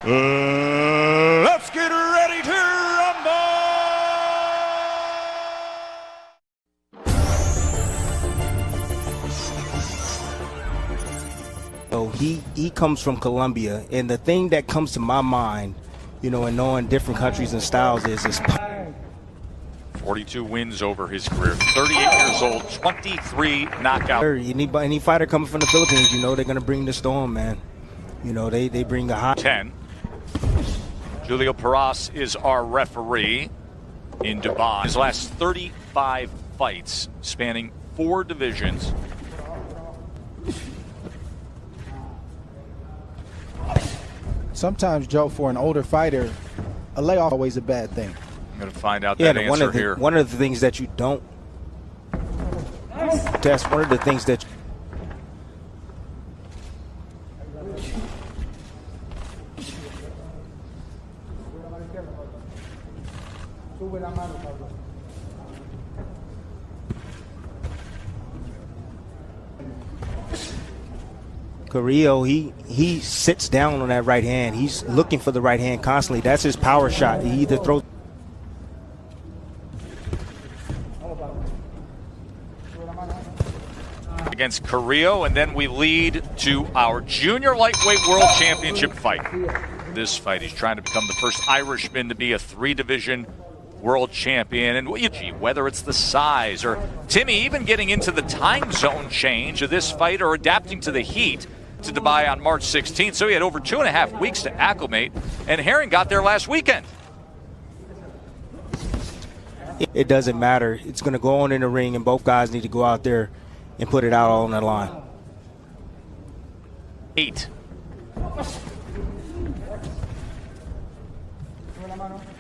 Let's get ready to rumble! So he comes from Colombia, and the thing that comes to my mind, you know, in knowing different countries and styles is 42 wins over his career, 38 years old, 23 knockouts. Any fighter coming from the Philippines, you know, they're going to bring the storm, man. You know, they bring a hot 10. Julio Paras is our referee in Dubai. His last 35 fights spanning 4 divisions. Sometimes, Joe, for an older fighter, a layoff is always a bad thing. I'm going to find out that answer here. One of the things that you don't. That's one of the things that. Carrillo, he sits down on that right hand. He's looking for the right hand constantly. That's his power shot. He either throws. Against Carrillo, and then we lead to our junior lightweight world championship fight. This fight, he's trying to become the first Irishman to be a 3-division world champion, and whether it's the size or Timmy even getting into the time zone change of this fight or adapting to the heat to Dubai on March 16th. So he had over 2.5 weeks to acclimate, and Herring got there last weekend. It doesn't matter. It's going to go on in the ring, and both guys need to go out there and put it out on the line. 8.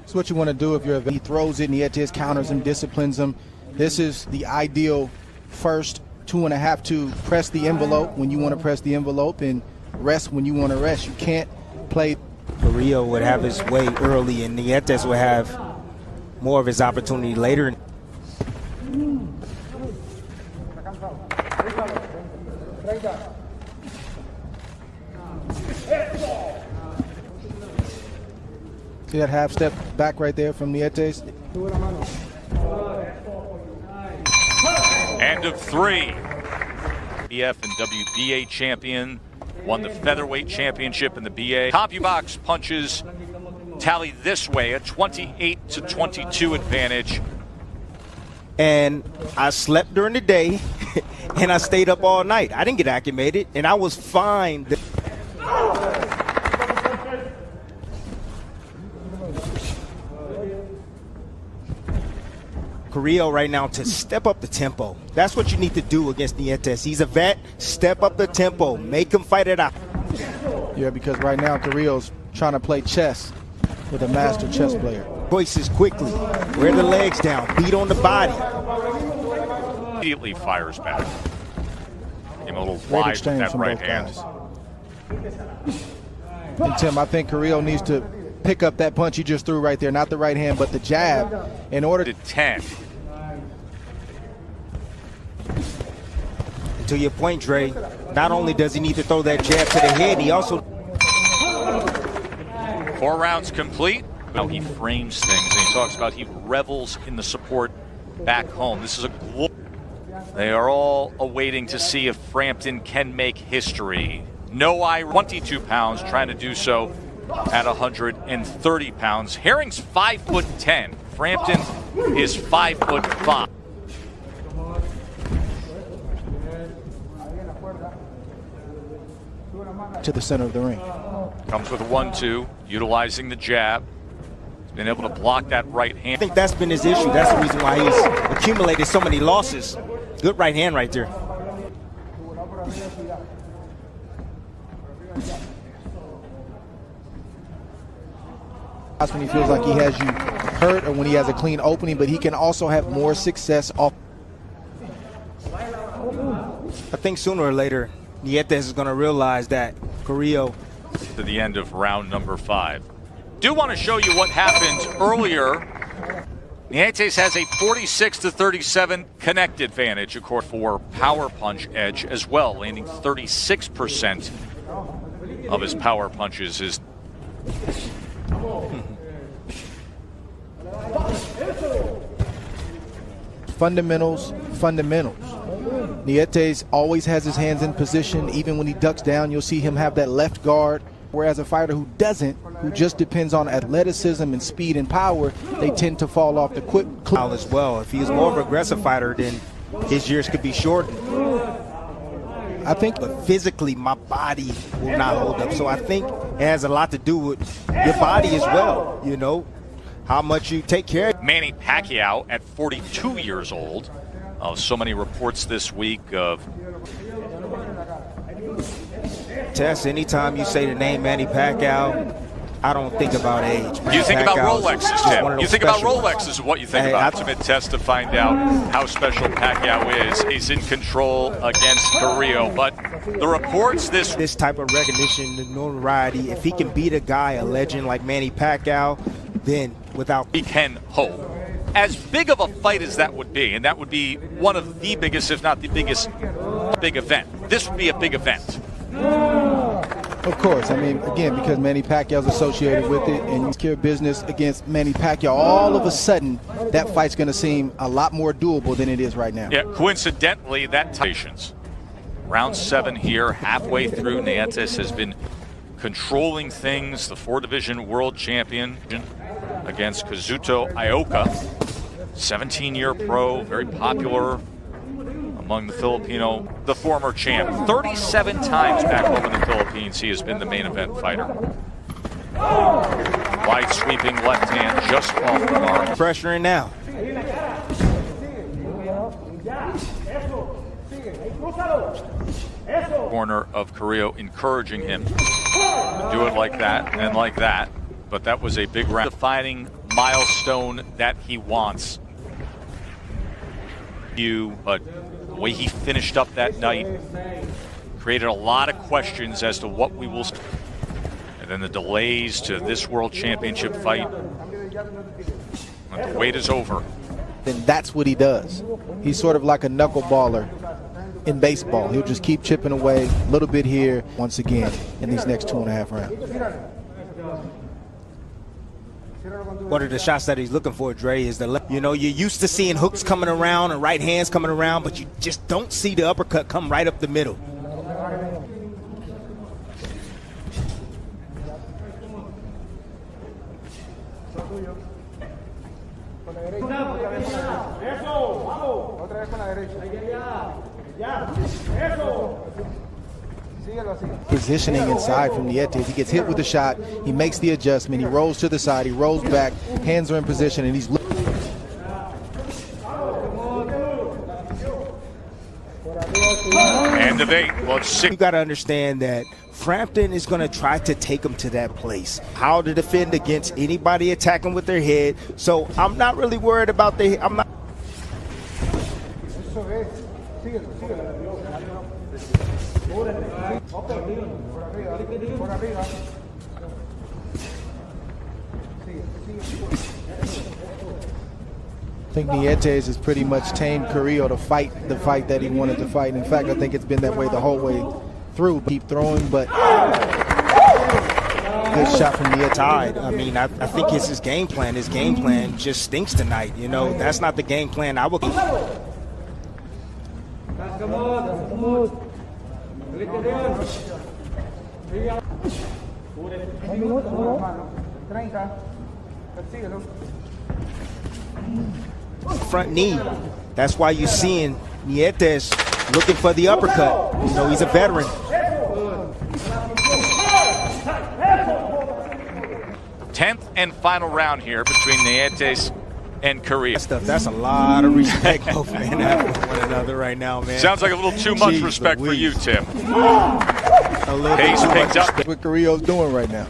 It's what you want to do if you're. He throws it, Nietes counters him, disciplines him. This is the ideal first 2.5 to press the envelope when you want to press the envelope and rest when you want to rest. You can't play. Carrillo would have his way early, and Nietes would have more of his opportunity later. See that half step back right there from Nietes? End of 3. BF and WBA champion, won the featherweight championship in the BA. CompuBox punches tally this way, a 28-22 advantage. And I slept during the day, and I stayed up all night. I didn't get acclimated, and I was fine. Carrillo right now to step up the tempo. That's what you need to do against Nietes. He's a vet. Step up the tempo. Make him fight it out. Yeah, because right now Carrillo's trying to play chess with a master chess player. Choices quickly. Wear the legs down. Beat on the body. Immediately fires back. Him a little wide with that right hand. And Tim, I think Carrillo needs to pick up that punch he just threw right there. Not the right hand, but the jab in order to 10. To your point, Dre, not only does he need to throw that jab to the head, he also... 4 rounds complete. How he frames things, and he talks about he revels in the support back home. This is a They are all awaiting to see if Frampton can make history. No eye, 22 pounds, trying to do so at 130 pounds. Herring's 5'10". Frampton is 5'5". To the center of the ring. Comes with a 1-2, utilizing the jab. He's been able to block that right hand. I think that's been his issue. That's the reason why he's accumulated so many losses. Good right hand right there. That's when he feels like he has you hurt or when he has a clean opening, but he can also have more success off. I think sooner or later, Nietes is going to realize that Carrillo. To the end of round number 5. Do want to show you what happened earlier. Nietes has a 46-37 connect advantage, of course, for power punch edge as well, landing 36% of his power punches. His Fundamentals. Nietes always has his hands in position. Even when he ducks down, you'll see him have that left guard. Whereas a fighter who doesn't, who just depends on athleticism and speed and power, they tend to fall off the quick as well. If he was more of an aggressive fighter, then his years could be shortened. I think, but physically, my body will not hold up. So I think it has a lot to do with your body as well. You know, how much you take care of. Manny Pacquiao at 42 years old. So many reports this week of Tess, anytime you say the name Manny Pacquiao, I don't think about age. You think about Rolexes, Tim. You think about Rolexes is what you think about. Ultimate test to find out how special Pacquiao is. He's in control against Carrillo, but the reports this type of recognition, the notoriety, if he can beat a guy, a legend like Manny Pacquiao, then he can hope. As big of a fight as that would be, and that would be one of the biggest, if not the biggest, big event. This would be a big event. Of course, I mean, again, because Manny Pacquiao's associated with it, and you secure business against Manny Pacquiao, all of a sudden, that fight's going to seem a lot more doable than it is right now. Yeah, coincidentally, that round 7 here, halfway through, Nietes has been controlling things. The 4-division world champion against Kazuto Ioka, 17-year pro, very popular among the former champ. 37 times back home in the Philippines, he has been the main event fighter. Wide sweeping left hand just off the mark. Pressuring now. Corner of Carrillo encouraging him to do it like that and like that. But that was a big round. Defining milestone that he wants. But the way he finished up that night created a lot of questions as to what we will. And then the delays to this world championship fight. When the wait is over. Then that's what he does. He's sort of like a knuckleballer in baseball. He'll just keep chipping away a little bit here once again in these next 2.5 rounds. One of the shots that he's looking for, Dre, is the left. You know, you're used to seeing hooks coming around and right hands coming around, but you just don't see the uppercut come right up the middle. Positioning inside from Nietes. He gets hit with a shot. He makes the adjustment. He rolls to the side. He rolls back. Hands are in position, and he's. And debate. Well, you got to understand that Frampton is going to try to take him to that place. How to defend against anybody attacking with their head. So I'm not really worried about the. I'm not. I think Nietes has pretty much tamed Carrillo to fight the fight that he wanted to fight. In fact, I think it's been that way the whole way through. Keep throwing, but good shot from Nietes. I mean, I think it's his game plan. His game plan just stinks tonight. You know, that's not the game plan I would. Front knee. That's why you're seeing Nietes looking for the uppercut. You know, he's a veteran. 10th and final round here between Nietes and Carrillo. That's a lot of respect both men have for one another right now, man. Sounds like a little too much respect for you, Tim. Pace picked up. That's what Carrillo's doing right now.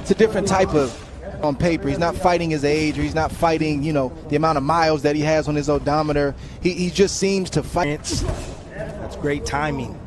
It's a different type of on paper. He's not fighting his age, or he's not fighting, you know, the amount of miles that he has on his odometer. He just seems to fight. That's great timing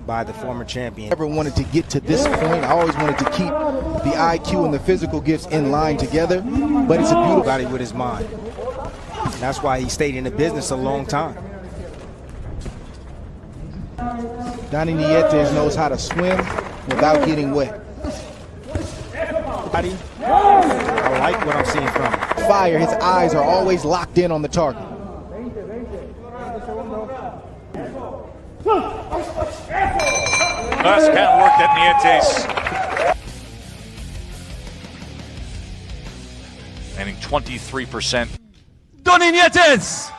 by the former champion. Never wanted to get to this point. I always wanted to keep the IQ and the physical gifts in line together, but it's a beautiful body with his mind. That's why he stayed in the business a long time. Donnie Nietes knows how to swim without getting wet. I like what I'm seeing from him. Fire, his eyes are always locked in on the target. That's kind of work that Nietes. Landing 23%. Donnie Nietes.